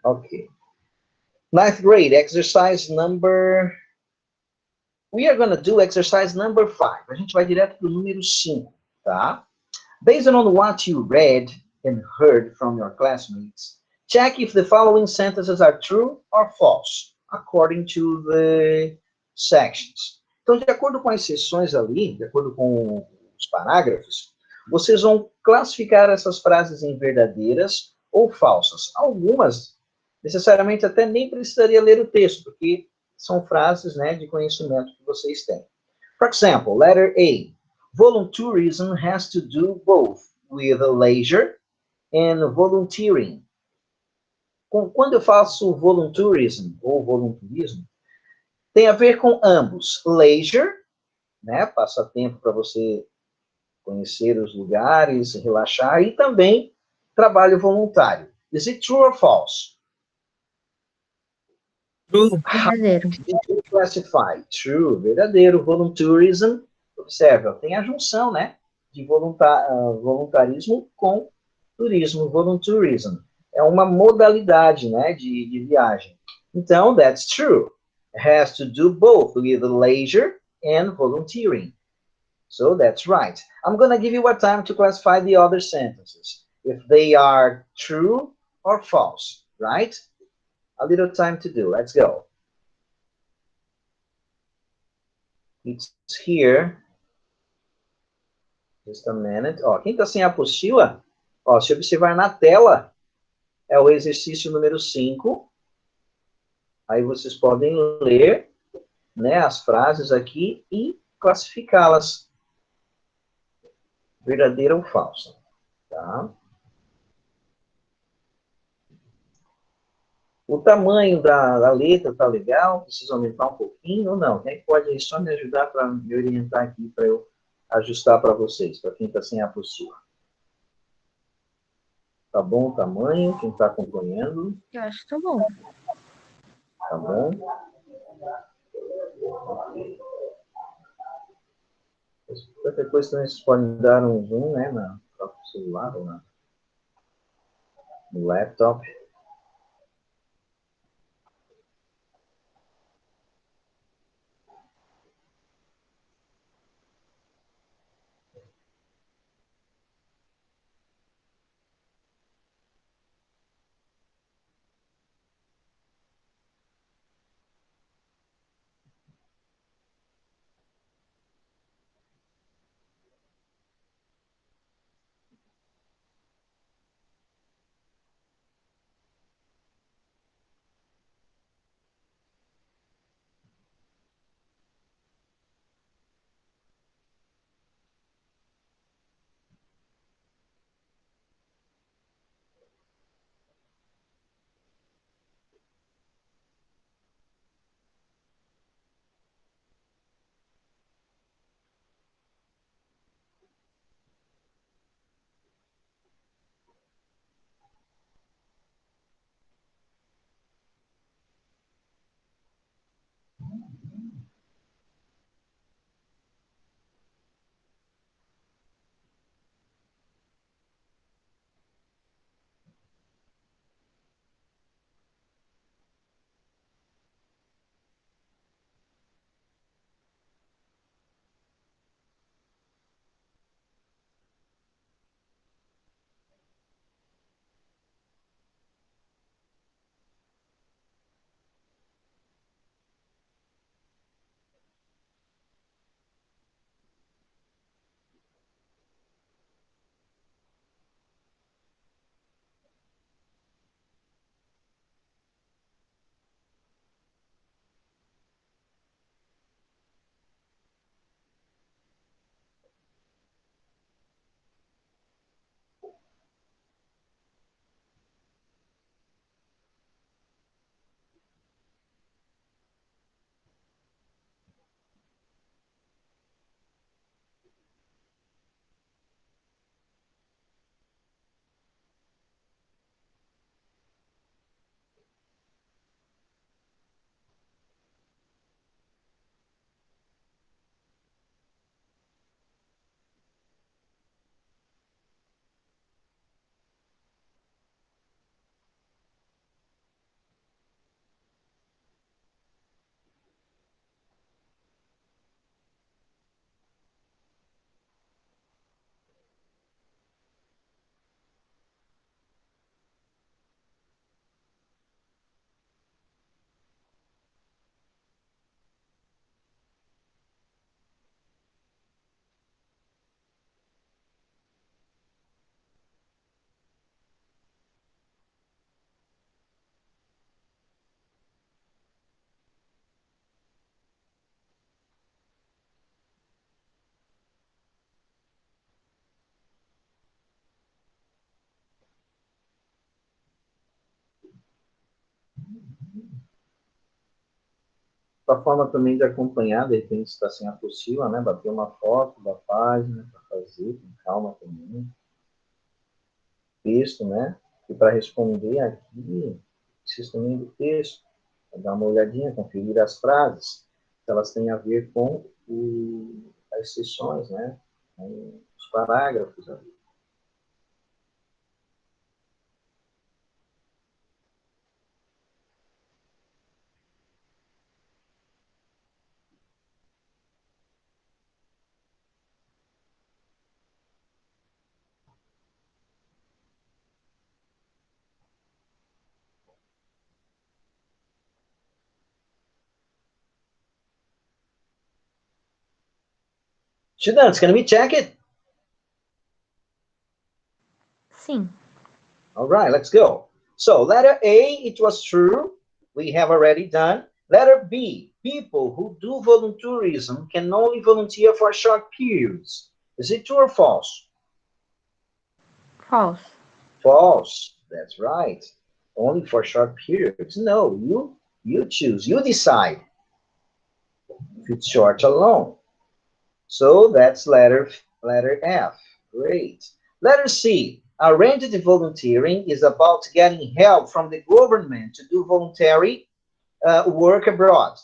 Okay. Ninth grade, exercise number... We are going to do exercise number 5. A gente vai direto para o número 5, tá? Based on what you read and heard from your classmates, check if the following sentences are true or false, according to the sections. Então, de acordo com as seções ali, de acordo com os parágrafos, vocês vão classificar essas frases em verdadeiras ou falsas. Algumas, necessariamente, até nem precisaria ler o texto, porque são frases, né, de conhecimento que vocês têm. For example, letter A. Volunteerism has to do both with leisure and volunteering. Quando eu faço volunteerism ou voluntarismo, tem a ver com ambos. Leisure, né, passatempo para você conhecer os lugares, relaxar, e também trabalho voluntário. Is it true or false? True. Verdadeiro. Did you classify? True, verdadeiro. Volunteerism, observa, tem a junção, né, de voluntarismo com turismo, volunteerism. É uma modalidade, né, de viagem. Então, that's true. It has to do both with leisure and volunteering. So that's right. I'm going to give you a time to classify the other sentences, if they are true or false, right? A little time to do. Let's go. It's here. Just a minute. Ó, quem está sem apostila, ó, se observar na tela, é o exercício número 5. Aí vocês podem ler, né, as frases aqui e classificá-las. Verdadeira ou falsa. Tá? O tamanho da letra tá legal? Precisa aumentar um pouquinho ou não? Quem pode só me ajudar para me orientar aqui, para eu ajustar para vocês, para quem está sem a apostila? Tá bom o tamanho? Quem está acompanhando? Eu acho que tá bom. Tá bom? Ok. Qualquer coisa também vocês podem dar um zoom, né, no próprio celular ou no laptop. A forma também de acompanhar, de repente está sem apostila, né? Bater uma foto da página para fazer, com calma também. Texto, né? E para responder aqui, preciso também do texto. Dar uma olhadinha, conferir as frases, se elas têm a ver com as seções, né? Os parágrafos ali. Students, can we check it? Sim. All right, let's go. So, letter A, it was true. We have already done. Letter B, people who do volunteerism can only volunteer for short periods. Is it true or false? False. False. That's right. Only for short periods. No, you choose. You decide if it's short or long. So that's letter F. Great. Letter C. Arranged volunteering is about getting help from the government to do voluntary work abroad.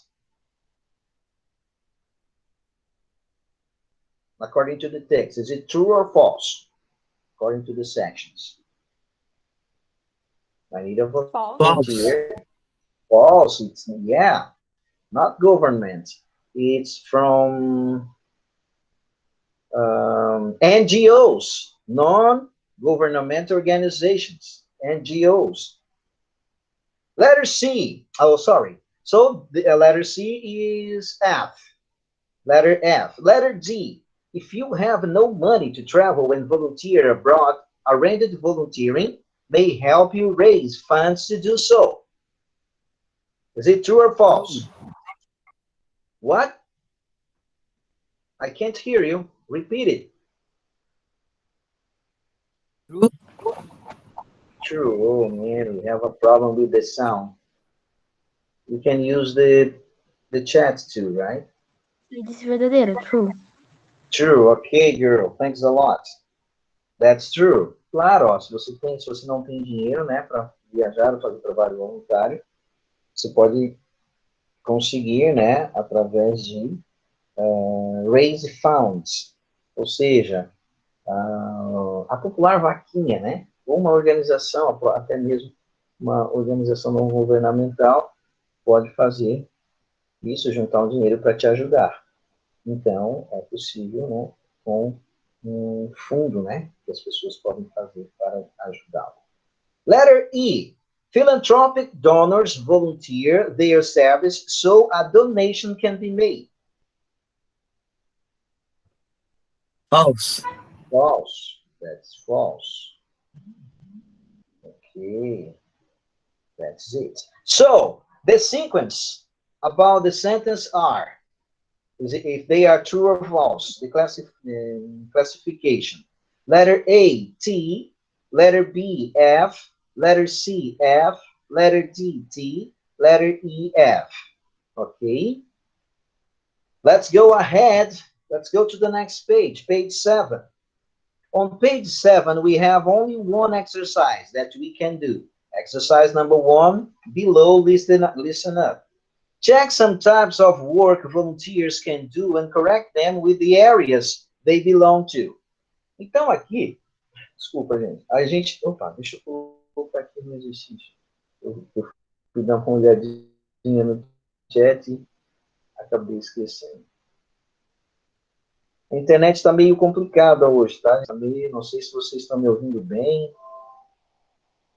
According to the text, is it true or false? According to the sections. I need a volunteer. False. It's, yeah, not government. It's from NGOs, non-governmental organizations, NGOs. Letter C. Oh, sorry. So the letter C is F. Letter F. Letter D. If you have no money to travel and volunteer abroad, arranged volunteering may help you raise funds to do so. Is it true or false? What? I can't hear you. Repeat it. True. True. Oh man, we have a problem with the sound. You can use the chat too, right? Eu disse verdadeiro. True. True. Okay, girl. Thanks a lot. That's true. Claro, ó, se você não tem dinheiro, né, para viajar ou fazer trabalho voluntário, você pode conseguir, né, através de raise funds, ou seja, a popular vaquinha, né, ou uma organização, até mesmo uma organização não governamental, pode fazer isso, juntar um dinheiro para te ajudar. Então, é possível, né, com um fundo, né, que as pessoas podem fazer para ajudá-lo. Letter E. Philanthropic donors volunteer their service so a donation can be made. False. False. That's false. Okay. That's it. So, the sequence about the sentence are, if they are true or false, the classification. Letter A, T. Letter B, F. Letter C, F. Letter D, T. Letter E, F. Okay? Let's go ahead. Let's go to the next page, page 7. On page 7, we have only one exercise that we can do. Exercise number 1, below, listen up. Check some types of work volunteers can do and correct them with the areas they belong to. Então, aqui, desculpa, gente. Opa, deixa eu colocar aqui no exercício. Eu fui dar uma olhadinha no chat e acabei esquecendo. A internet está meio complicada hoje, tá? Não sei se vocês estão me ouvindo bem.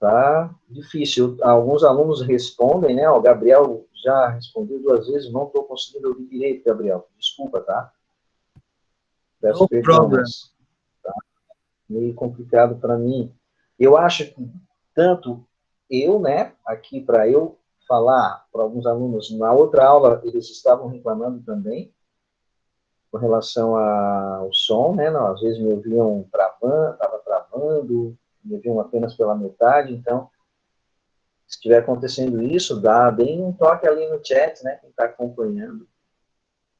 Tá difícil. Alguns alunos respondem, né? O Gabriel já respondeu 2 vezes, não estou conseguindo ouvir direito, Gabriel. Desculpa, tá? Peço perdão, mas tá meio complicado para mim. Eu acho que tanto eu, né, aqui para eu falar para alguns alunos, na outra aula eles estavam reclamando também com relação ao som, né? Não, às vezes me ouviam travando, estava travando, me ouviam apenas pela metade, então Se estiver acontecendo isso, dá bem um toque ali no chat, né? Quem está acompanhando.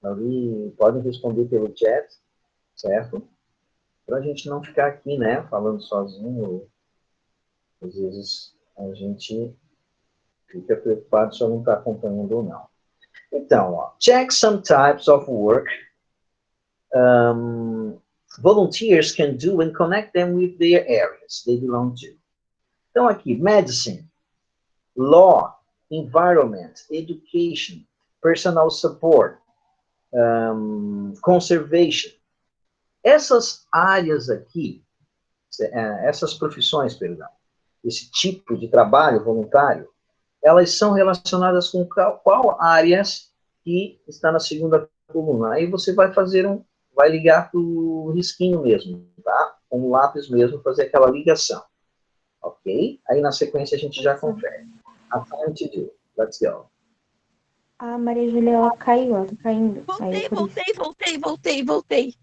Ali, podem responder pelo chat, certo? Para a gente não ficar aqui, né? Falando sozinho. Às vezes a gente fica preocupado se eu não está acompanhando ou não. Então, ó, check some types of work volunteers can do and connect them with their areas they belong to. Então, aqui, medicine, law, environment, education, personal support, conservation. Essas áreas aqui, essas profissões, perdão, esse tipo de trabalho voluntário, elas são relacionadas com qual áreas que está na segunda coluna. Aí você vai fazer vai ligar para o risquinho mesmo, tá? Com o lápis mesmo, fazer aquela ligação. Ok? Aí na sequência a gente já confere. Assign to do. Let's go. A Maria Júlia, ela caiu, ela tá caindo. Aí é por isso. Voltei.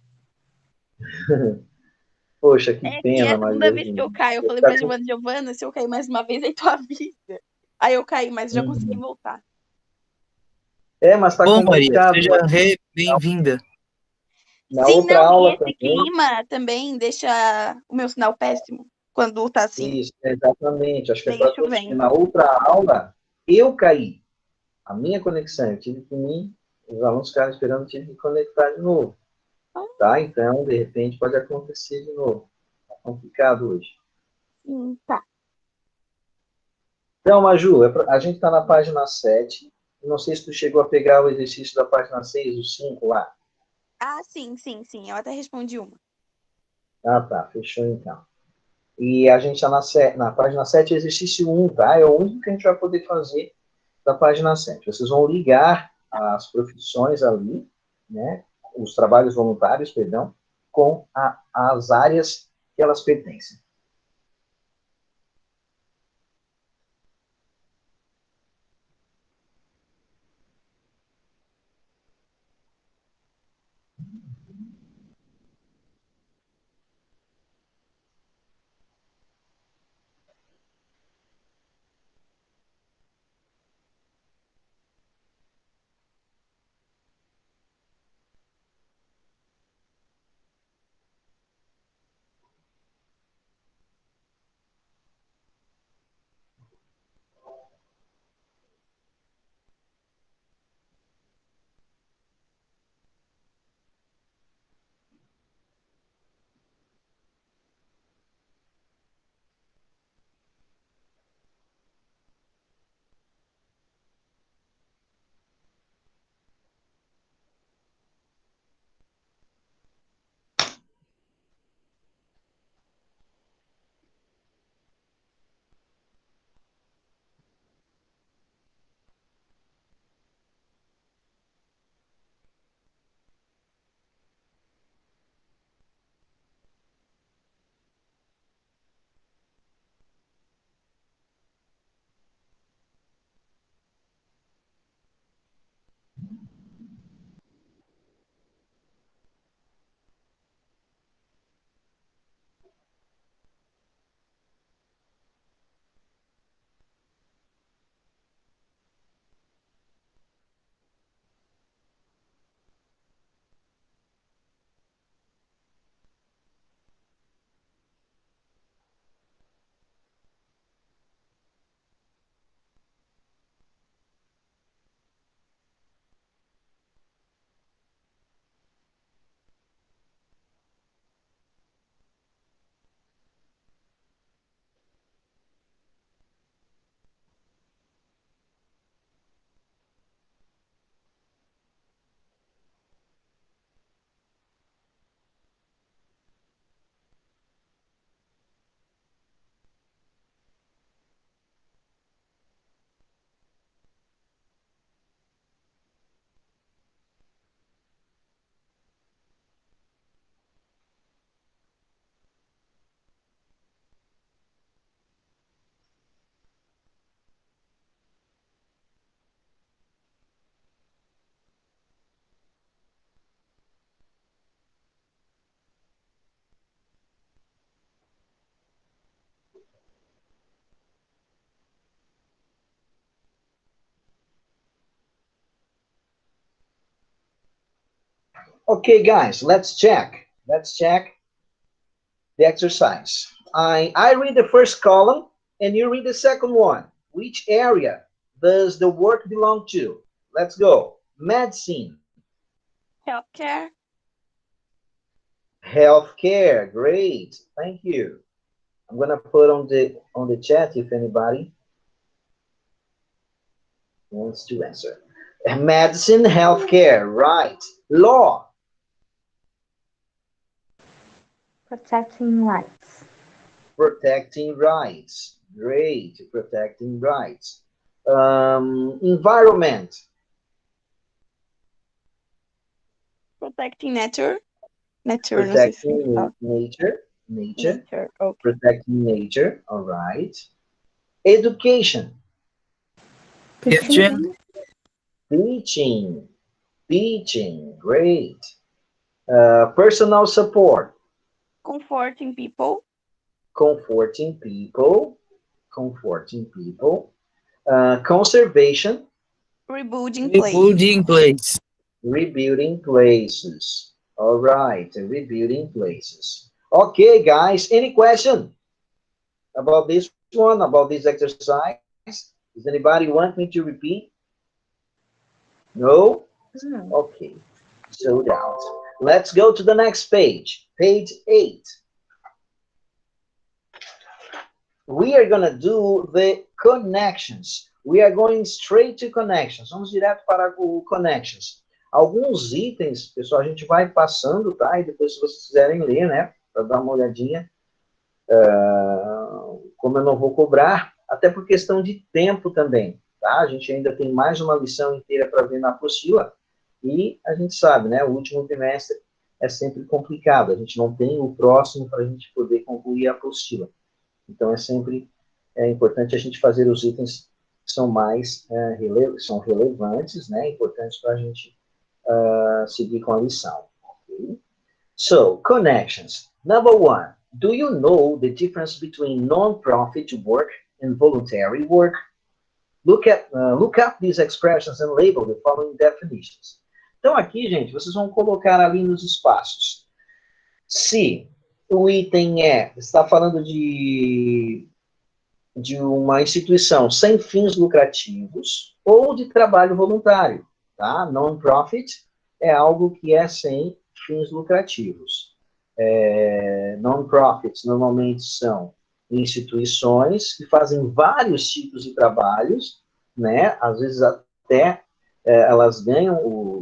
Poxa, que É que pena, é a segunda Maria. vez que eu caio. Eu Você falei tá pra Giovana, se eu cair mais uma vez, aí tu avisa. Aí eu caí, mas já consegui voltar. Mas tá Bom, Maria, complicado. seja bem-vinda. Na Sim, outra não, e aula esse também. clima também deixa o meu sinal péssimo quando tá assim, Isso, exatamente. Acho que é meio para todos. chovendo. Na outra aula, eu caí. A minha conexão, eu tive que os alunos ficaram esperando, eu tive que conectar de novo. Tá? Então, de repente, pode acontecer de novo. Tá complicado hoje. Tá. Então, Maju, a gente está na página 7. Não sei se tu chegou a pegar o exercício da página 6, o 5 lá. Ah, sim. Eu até respondi uma. Ah, tá. Fechou então. E a gente está na página 7, exercício 1, tá? É o único que a gente vai poder fazer da página 7. Vocês vão ligar as profissões ali, né? Os trabalhos voluntários, perdão, com as áreas que elas pertencem. Okay, guys, let's check. Let's check the exercise. I read the first column and you read the second one. Which area does the work belong to? Let's go. Medicine, Healthcare. healthcare. Great. Thank you. I'm gonna put on the chat if anybody wants to answer. Medicine, healthcare. Right. Law, Protecting rights. protecting rights. Great. Protecting rights. Environment, Protecting nature. Nature, não sei se protecting fala. nature. Nature. Nature, ok. Protecting nature. All right. Education, Kitchen. teaching. Teaching. Great. Personal support, Comforting people. comforting people. Comforting people. Conservation, Rebuilding place. Rebuilding place. rebuilding places. All right, rebuilding places. Okay, guys, any question about this one, about this exercise? Does anybody want me to repeat? No? Não. Okay, so down. Let's go to the next page, page 8. We are going to do the connections. We are going straight to connections. Vamos direto para o connections. Alguns itens, pessoal, a gente vai passando, tá? E depois, se vocês quiserem ler, né? Para dar uma olhadinha. Como eu não vou cobrar, até por questão de tempo também, tá? A gente ainda tem mais uma lição inteira para ver na apostila. E a gente sabe, né? O último trimestre é sempre complicado. A gente não tem o próximo para a gente poder concluir a apostila. Então, é sempre importante a gente fazer os itens que são mais são relevantes, né? Importantes para a gente seguir com a lição. Okay? So, connections. Number one, do you know the difference between non-profit work and voluntary work? Look up these expressions and label the following definitions. Então, aqui, gente, vocês vão colocar ali nos espaços. Se o item está falando de uma instituição sem fins lucrativos ou de trabalho voluntário, tá? Non-profit é algo que é sem fins lucrativos. Non-profits normalmente são instituições que fazem vários tipos de trabalhos, né? Às vezes até elas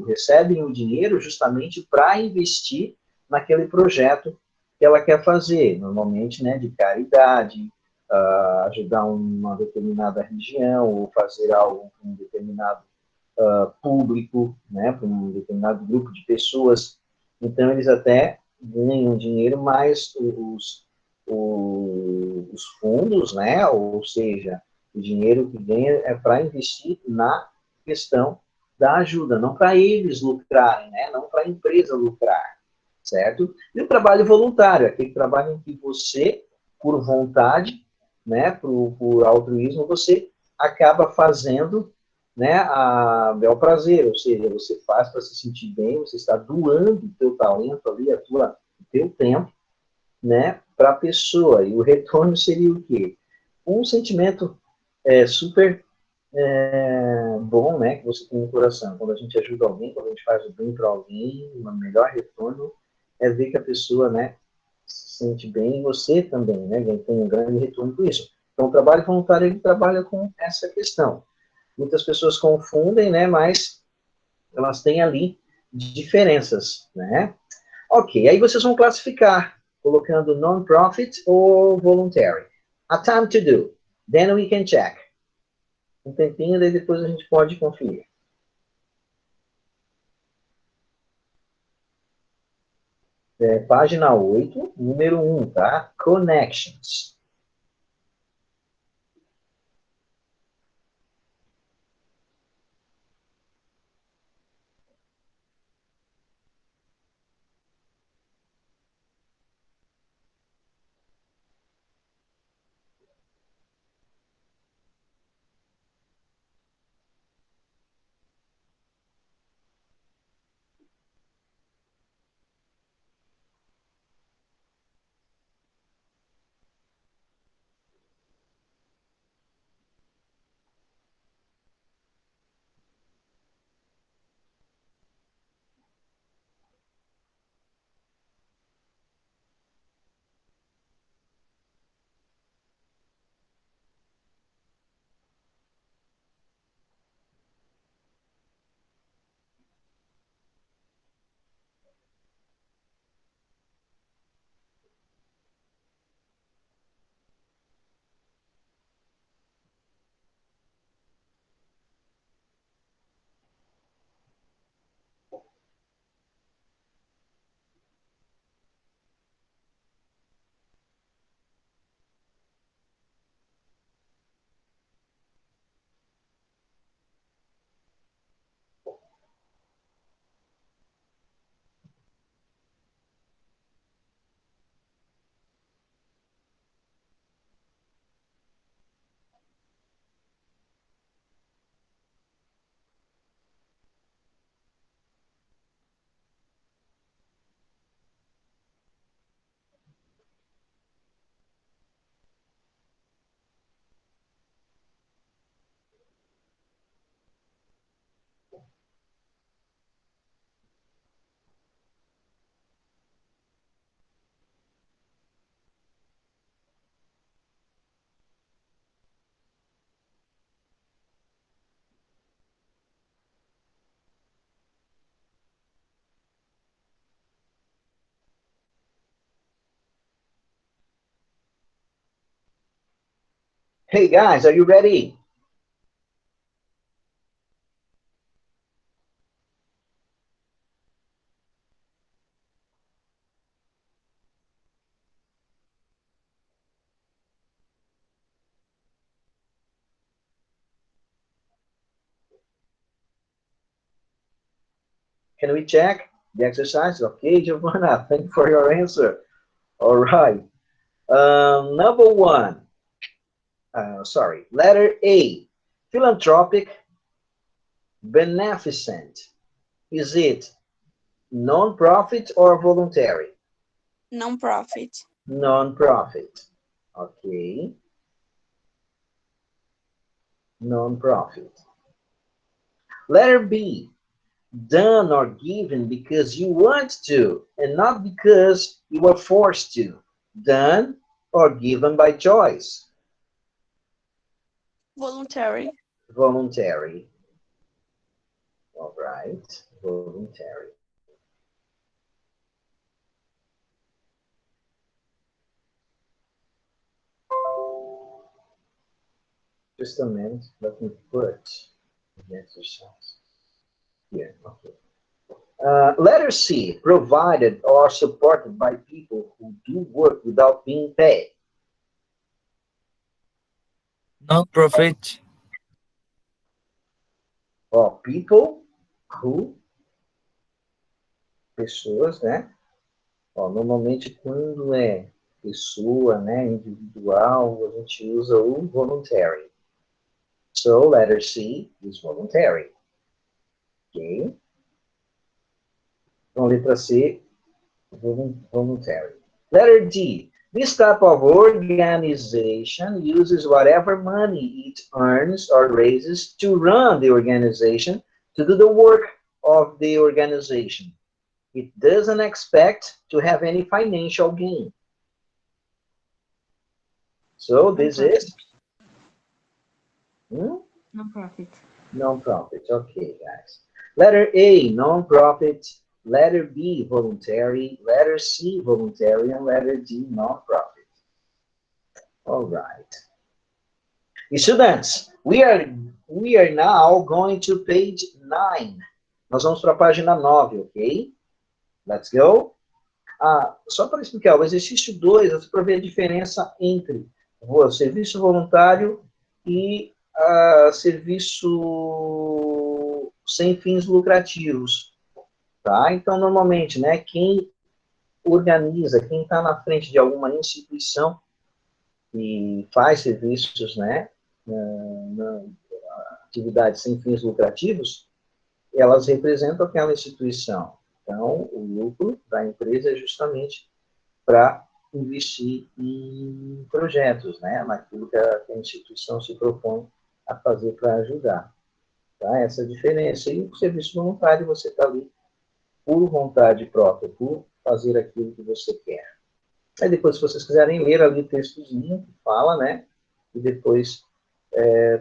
recebem o dinheiro justamente para investir naquele projeto que ela quer fazer, normalmente, né, de caridade, ajudar uma determinada região ou fazer algo para um determinado público, né, para um determinado grupo de pessoas. Então, eles até ganham dinheiro, mas os fundos, né, ou seja, o dinheiro que ganha é para investir na questão da ajuda, não para eles lucrarem, né, não para a empresa lucrar, certo? E o trabalho voluntário, aquele trabalho em que você, por vontade, né, por altruísmo, você acaba fazendo, né, a bel prazer, ou seja, você faz para se sentir bem, você está doando o teu talento ali, o teu tempo, né, para a pessoa, e o retorno seria o quê? Um sentimento super bom, né, que você tem no coração. Quando a gente ajuda alguém, quando a gente faz o bem para alguém, o melhor retorno é ver que a pessoa, né, se sente bem e você também, né, tem um grande retorno com isso. Então, o trabalho voluntário, ele trabalha com essa questão. Muitas pessoas confundem, né, mas elas têm ali diferenças, né? Ok, aí vocês vão classificar, colocando non-profit ou voluntary. A time to do. Then we can check. Um tempinho, daí depois a gente pode conferir. Página 8, número 1, tá? Connections. Hey guys, are you ready? Can we check the exercise? Okay, Giovanna, thank you for your answer. All right. Number one. Sorry. Letter A. Philanthropic, beneficent. Is it non-profit or voluntary? Non-profit. Non-profit. Okay. Non-profit. Letter B. Done or given because you want to and not because you were forced to. Done or given by choice. Voluntary. Voluntary. All right. Voluntary. Just a minute. Let me put the exercise here. Okay. Letter C, provided or supported by people who do work without being paid. Non-profit. Ó, people who, pessoas, né? Ó, normalmente quando é pessoa, né, individual, a gente usa o voluntary. So, letter C is voluntary. Ok? Então, letra C, voluntary. Letter D. This type of organization uses whatever money it earns or raises to run the organization, to do the work of the organization. It doesn't expect to have any financial gain. So this is Non-profit. non-profit. Okay, guys. Letter A, non-profit. Letter B, voluntary. Letter C, voluntary. And letter D, non-profit. All right. Students, we are now going to page 9. Nós vamos para a página 9, ok? Let's go. Só para explicar, o exercício 2, para ver a diferença entre o serviço voluntário e serviço sem fins lucrativos. Tá? Então, normalmente, né, quem organiza, quem está na frente de alguma instituição e faz serviços, né, atividades sem fins lucrativos, elas representam aquela instituição. Então, o lucro da empresa é justamente para investir em projetos, né, naquilo que a instituição se propõe a fazer para ajudar. Tá? Essa é a diferença. E o serviço voluntário, você está ali por vontade própria, por fazer aquilo que você quer. Aí depois, se vocês quiserem ler ali o textozinho que fala, né, e depois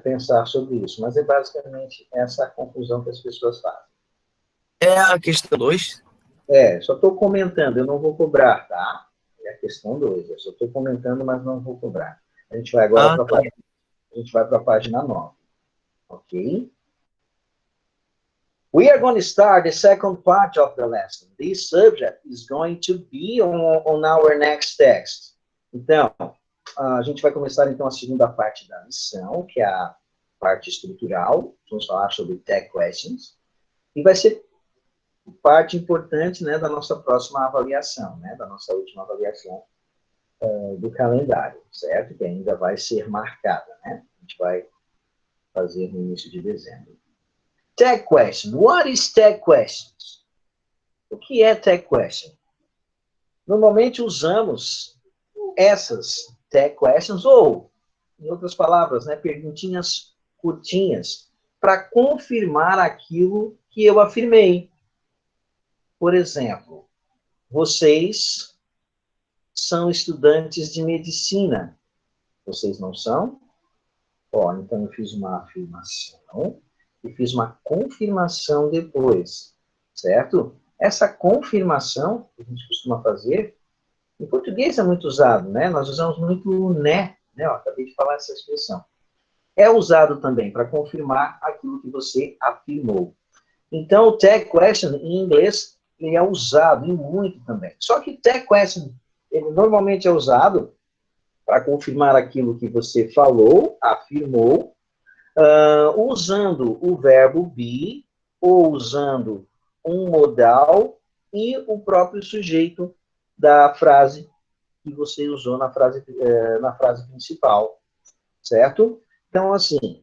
pensar sobre isso. Mas é basicamente essa a confusão que as pessoas fazem. É a questão 2? Só estou comentando, eu não vou cobrar, tá? É a questão 2. Eu só estou comentando, mas não vou cobrar. A gente vai agora para a página 9. Ok? We are going to start the second part of the lesson. This subject is going to be on our next text. Então, a gente vai começar, então, a segunda parte da lição, que é a parte estrutural. Vamos falar sobre tech questions. E vai ser parte importante, né, da nossa próxima avaliação, né, da nossa última avaliação do calendário, certo? Que ainda vai ser marcada, né? A gente vai fazer no início de dezembro. Tech question. What is tech questions? O que é tech question? Normalmente usamos essas tech questions, ou, em outras palavras, né, perguntinhas curtinhas, para confirmar aquilo que eu afirmei. Por exemplo, vocês são estudantes de medicina. Vocês não são? Então eu fiz uma afirmação e fiz uma confirmação depois, certo? Essa confirmação que a gente costuma fazer, em português é muito usado, né? Nós usamos muito o né né? Ó, acabei de falar essa expressão. É usado também para confirmar aquilo que você afirmou. Então, o tag question, em inglês, ele é usado e muito também. Só que tag question, ele normalmente é usado para confirmar aquilo que você falou, afirmou, usando o verbo be, ou usando um modal e o próprio sujeito da frase que você usou na frase principal, certo? Então, assim,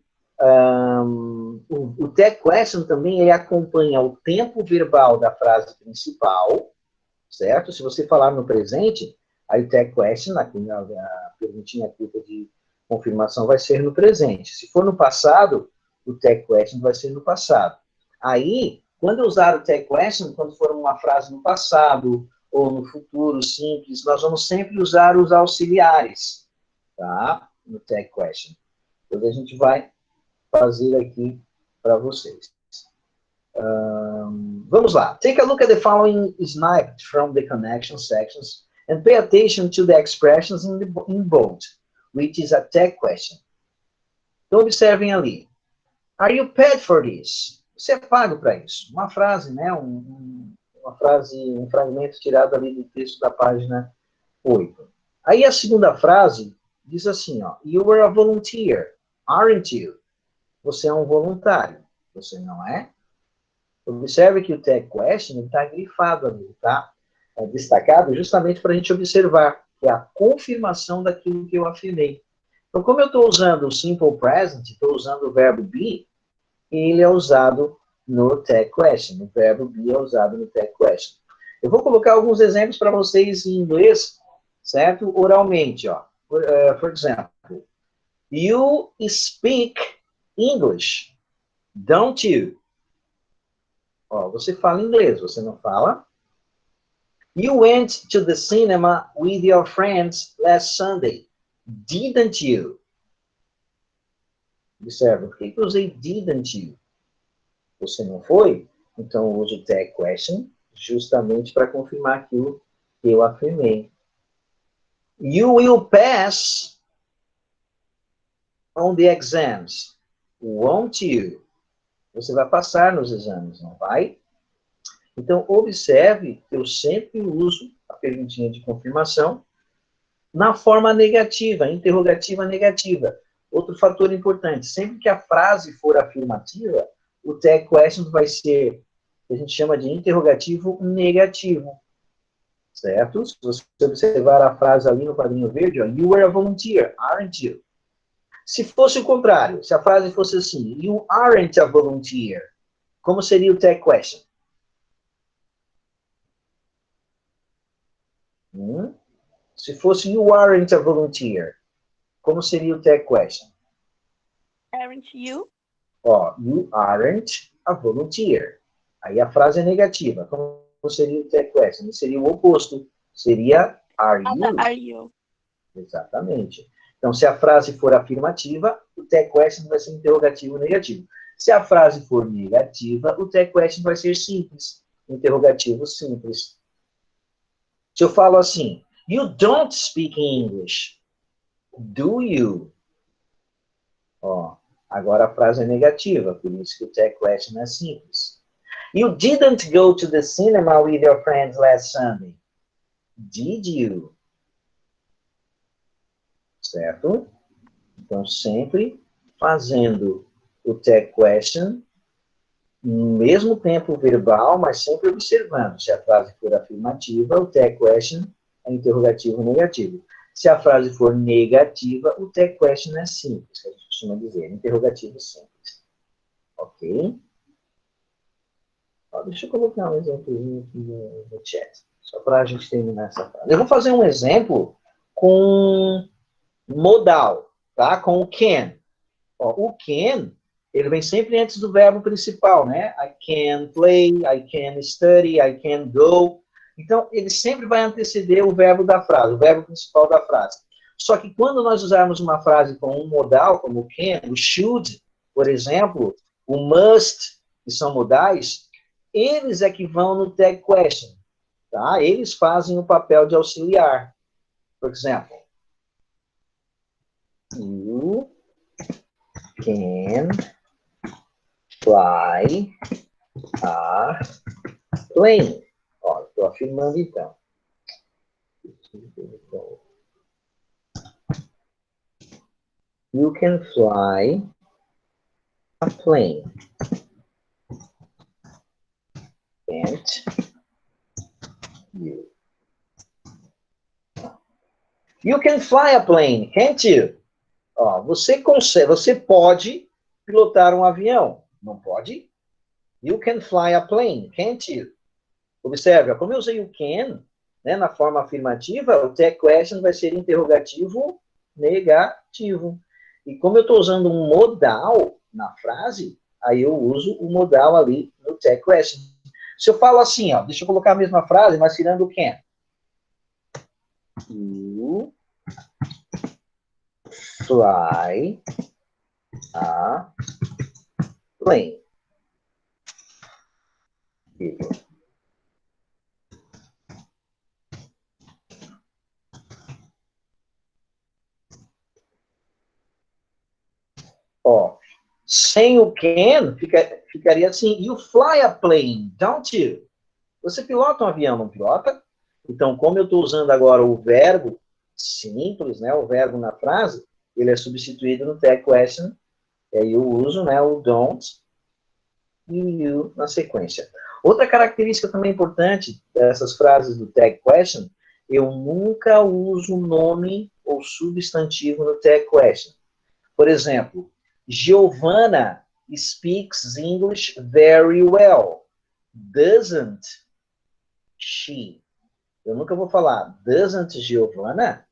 o tag question também ele acompanha o tempo verbal da frase principal, certo? Se você falar no presente, aí o tag question, aqui a perguntinha curta de confirmação vai ser no presente. Se for no passado, o tag question vai ser no passado. Aí, quando eu usar o tag question, quando for uma frase no passado ou no futuro simples, nós vamos sempre usar os auxiliares, tá? No tag question. Então, a gente vai fazer aqui para vocês. Vamos lá. Take a look at the following snippet from the connection sections and pay attention to the expressions in bold, which is a tag question. Então, observem ali. Are you paid for this? Você é pago para isso. Uma frase, né? Uma frase, um fragmento tirado ali do texto da página 8. Aí a segunda frase diz assim, ó. You were a volunteer, aren't you? Você é um voluntário. Você não é? Observe que o tag question está grifado ali, tá? É destacado justamente para a gente observar que é a confirmação daquilo que eu afirmei. Então, como eu estou usando o simple present, estou usando o verbo be, ele é usado no tag question. O verbo be é usado no tag question. Eu vou colocar alguns exemplos para vocês em inglês, certo? Oralmente, ó. For example, you speak English, don't you? Ó, você fala inglês, você não fala? You went to the cinema with your friends last Sunday, didn't you? Observa, por que eu usei didn't you? Você não foi? Então, eu uso o tag question justamente para confirmar aquilo que eu afirmei. You will pass on the exams, won't you? Você vai passar nos exames, não vai? Então, observe que eu sempre uso a perguntinha de confirmação na forma negativa, interrogativa negativa. Outro fator importante, sempre que a frase for afirmativa, o tag question vai ser, que a gente chama de interrogativo negativo, certo? Se você observar a frase ali no quadrinho verde, ó, you were a volunteer, aren't you? Se fosse o contrário, se a frase fosse assim, you aren't a volunteer, como seria o tag question? Se fosse you aren't a volunteer, como seria o tag question? Aren't you? Ó, you aren't a volunteer. Aí a frase é negativa. Como seria o tag question? Seria o oposto. Seria are you? Are you? Exatamente. Então, se a frase for afirmativa, o tag question vai ser interrogativo negativo. Se a frase for negativa, o tag question vai ser simples. Interrogativo simples. Se eu falo assim, you don't speak English, do you? Ó, agora a frase é negativa, por isso que o tag question é simples. You didn't go to the cinema with your friends last Sunday, did you? Certo? Então, sempre fazendo o tag question no mesmo tempo verbal, mas sempre observando. Se a frase for afirmativa, o tag question é interrogativo negativo. Se a frase for negativa, o tag question é simples, que a gente costuma dizer, interrogativo simples. Ok? Ó, deixa eu colocar um exemplozinho aqui no chat, só para a gente terminar essa frase. Eu vou fazer um exemplo com modal, tá? Com o can. Ó, o can, ele vem sempre antes do verbo principal, né? I can play, I can study, I can go. Então, ele sempre vai anteceder o verbo da frase, o verbo principal da frase. Só que quando nós usarmos uma frase com um modal, como o can, o should, por exemplo, o must, que são modais, eles é que vão no tag question, tá? Eles fazem o papel de auxiliar. Por exemplo, You can fly a plane. Ó, estou afirmando então. You can fly a plane. Can't you? You can fly a plane, can't you? Ó, você consegue, você pode pilotar um avião, não pode? You can fly a plane, can't you? Observe, como eu usei o can, né, na forma afirmativa, o tag question vai ser interrogativo negativo. E como eu estou usando um modal na frase, aí eu uso o modal ali no tag question. Se eu falo assim, ó, deixa eu colocar a mesma frase, mas tirando o can. You fly a plane. Ó, sem o can, ficaria assim, you fly a plane, don't you? Você pilota um avião, não pilota? Então, como eu estou usando agora o verbo simples, né, o verbo na frase, ele é substituído no tag question, e aí eu uso, né, o don't e o you na sequência. Outra característica também importante dessas frases do tag question, eu nunca uso nome ou substantivo no tag question. Por exemplo, Giovanna speaks English very well. Doesn't she? Eu nunca vou falar doesn't Giovanna,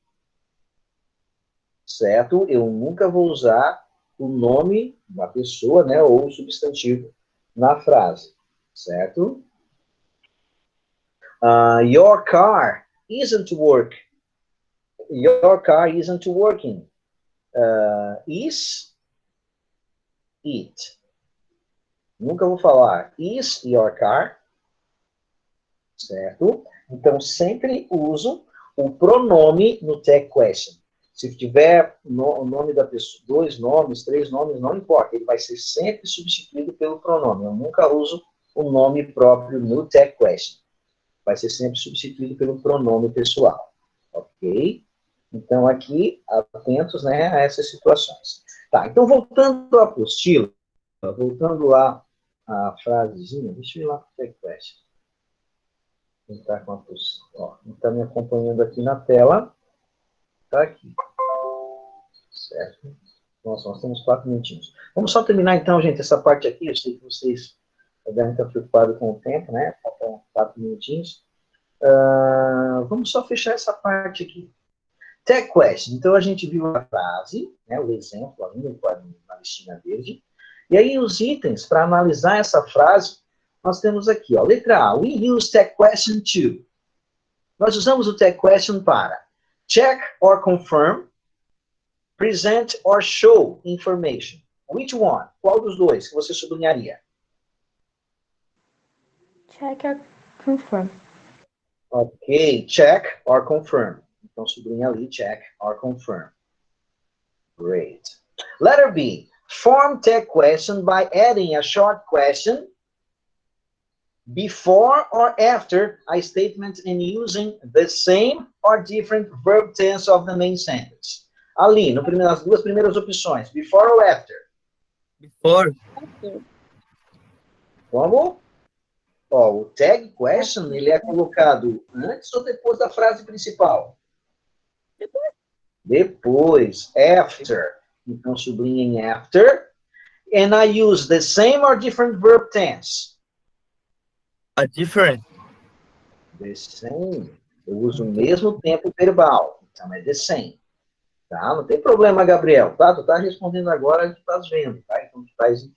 certo? Eu nunca vou usar o nome da pessoa, né, ou o substantivo na frase, certo? Your car isn't working. Your car isn't working. Is it? Nunca vou falar is your car, certo? Então, sempre uso o pronome no tag question. Se tiver o nome da pessoa, 2 nomes, 3 nomes, não importa, ele vai ser sempre substituído pelo pronome. Eu nunca uso o nome próprio no tag question. Vai ser sempre substituído pelo pronome pessoal, ok? Então, aqui, atentos, né, a essas situações. Tá, então, voltando à apostila, voltando lá à frasezinha, deixa eu ir lá para o tag question. Quem está com a apostila? Ó, quem está me acompanhando aqui na tela, está aqui. Certo? Nossa, nós temos 4 minutinhos. Vamos só terminar, então, gente, essa parte aqui. Eu sei que vocês devem estar preocupados com o tempo, né? Faltam 4 minutinhos. Vamos só fechar essa parte aqui. Tag question. Então, a gente viu a frase, né, o exemplo ali na listinha verde. E aí, os itens para analisar essa frase, nós temos aqui, ó. Letra A. We use tag question to. Nós usamos o tag question para check or confirm, present or show information. Which one? Qual dos dois que você sublinharia? Check or confirm. Ok, check or confirm. Então, sublinha ali, check or confirm. Great. Letter B. Form tag question by adding a short question before or after a statement and using the same or different verb tense of the main sentence. Ali, nas 2 primeiras opções, before or after? Before. Como? Ó, o tag question, ele é colocado antes ou depois da frase principal? Depois, after. Então, sublinha em after. And I use the same or different verb tense? A different. The same. Eu uso o mesmo tempo verbal. Então, é the same. Tá? Não tem problema, Gabriel. Tá? Tu tá respondendo agora, tu tá vendo. Tá? Então, tu faz,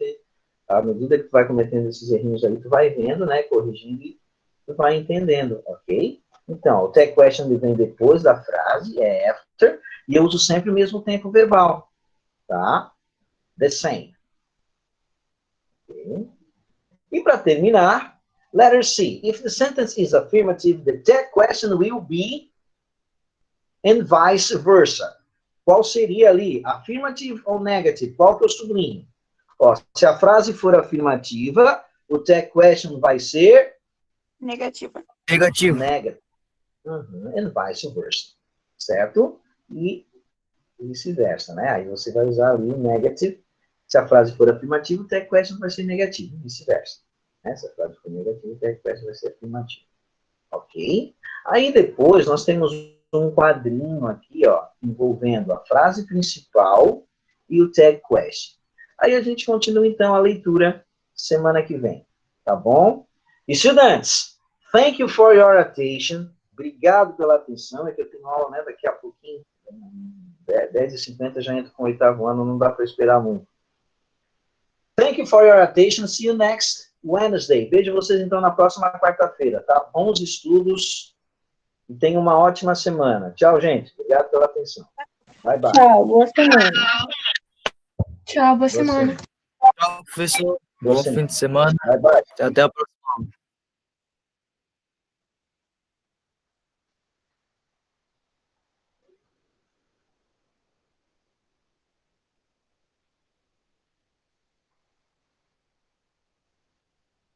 à medida que tu vai cometendo esses errinhos aí, tu vai vendo, né? Corrigindo e tu vai entendendo, ok? Então, o tag question vem depois da frase, é after, e eu uso sempre o mesmo tempo verbal. Tá? The same. Okay. E para terminar, letter C. If the sentence is affirmative, the tag question will be and vice versa. qual seria ali? Affirmative ou negative? Qual que eu sublinho? Ó, se a frase for afirmativa, o tag question vai ser Negativa. Negativo. negative. And vice versa. Certo? E vice-versa, né? Aí você vai usar ali o negative. Se a frase for afirmativa, o tag question vai ser negativo. E vice-versa. Né? Se a frase for negativa, o tag question vai ser afirmativo. Ok? Aí depois nós temos um quadrinho aqui, ó, envolvendo a frase principal e o tag question. Aí a gente continua, então, a leitura semana que vem. Tá bom? Estudantes, thank you for your attention. Obrigado pela atenção. É que eu tenho aula, né, daqui a pouquinho. 10h50 já entro com o 8º ano, não dá para esperar muito. Thank you for your attention. See you next Wednesday. Vejo vocês, então, na próxima quarta-feira, tá? Bons estudos e tenham uma ótima semana. Tchau, gente. Obrigado pela atenção. Bye, bye. Tchau, boa semana. Tchau, boa semana. Tchau, professor. Bom fim de semana. Bye, bye. Até a próxima.